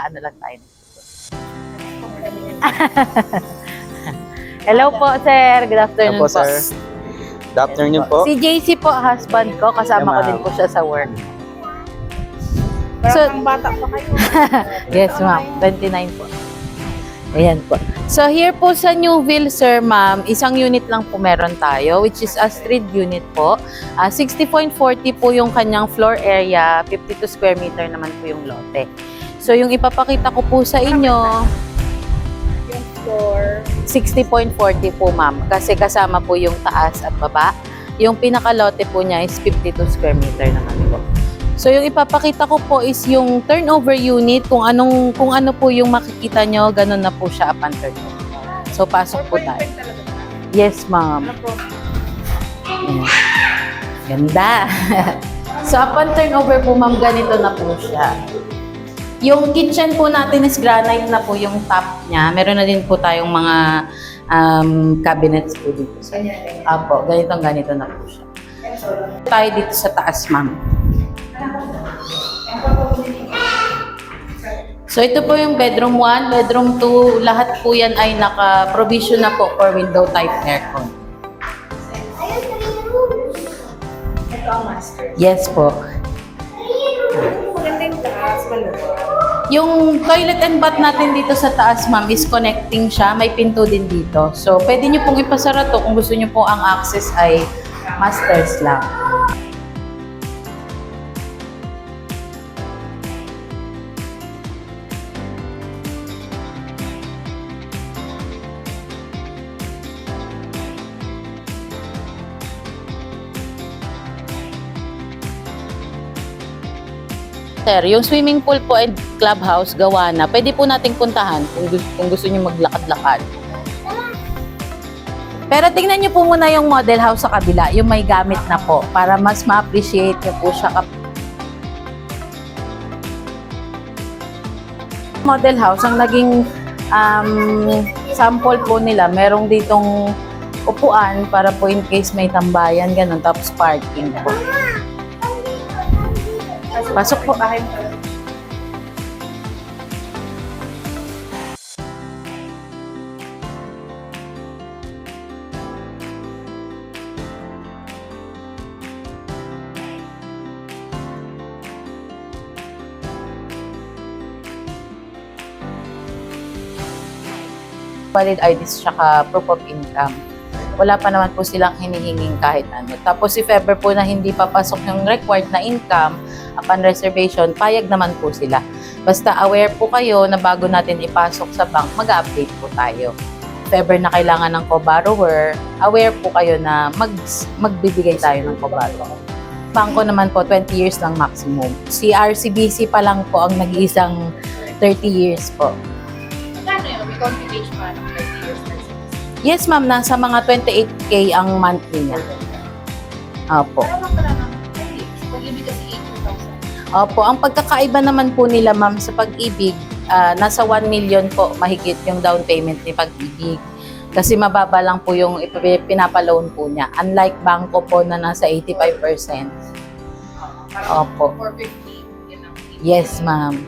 magkakaano lang tayo. Hello po, sir. Good afternoon Hello po, sir. Good afternoon po. Si JC po, husband ko. Kasama ko din po siya sa work. Parang bata pa kayo. Yes, ma'am. 29 po. Ayan po. So, here po sa Newville, sir, ma'am, isang unit lang po meron tayo, which is a street unit po. 60.40 po yung kanyang floor area, 52 square meter naman po yung lote. So, yung ipapakita ko po sa inyo, Yung floor. 60.40 po, ma'am. Kasi kasama po yung taas at baba. Yung pinakalote po niya is 52 square meter naman po. So, yung ipapakita ko po is yung turnover unit. Kung ano po yung makikita nyo, ganun na po siya upon turnover. So, pasok po tayo. Yes, ma'am. Ayan. Ganda. So, upon turnover po, ma'am, ganito na po siya. Yung kitchen po natin is granite na po yung top niya. Meron na din po tayong mga cabinets po dito. Apo, ganito na po siya. Tayo dito sa taas, ma'am. So, ito po yung bedroom 1, bedroom 2. Lahat po yan ay naka-provision na po for window type aircon. Ito ang master. Yes po. Maganda yung taas, maluwag. Yung toilet and bath natin dito sa taas, ma'am, is connecting siya. May pinto din dito. So, pwede nyo pong ipasara to kung gusto nyo po ang access ay masters lang. Sir, yung swimming pool po and clubhouse gawa na. Pwede po nating puntahan kung gusto niyo maglakad-lakad. Pero tingnan niyo po muna yung model house sa kabila, yung may gamit na po para mas ma-appreciate niyo po siya. Model house, ang naging sample po nila, merong ditong upuan para po in case may tambayan, ganun, tapos parking po. Pasok po. Valid IDs tsaka proof of income. Wala pa naman po silang hinihinging kahit ano. Tapos if ever po na hindi papasok yung required na income upon reservation, payag naman po sila. Basta aware po kayo na bago natin ipasok sa bank, mag-update po tayo. If ever na kailangan ng co-borrower, aware po kayo na magbibigay tayo ng co-borrower. Bangko naman po, 20 years lang maximum. Si RCBC pa lang po ang nag-iisang 30 years po. Magkano yun? May confidence pa ng 30 years na Yes, ma'am. Nasa mga 28K ang monthly niya. Opo. Pero pala ng pag-ibig kasi 18,000. Opo. Ang pagkakaiba naman po nila, ma'am, sa pag-ibig, nasa 1 million po mahigit yung down payment ni pag-ibig. Kasi mababa lang po yung pinapaloan po niya. Unlike bangko po na nasa 85%. Opo. 450. Yun ang Yes, ma'am.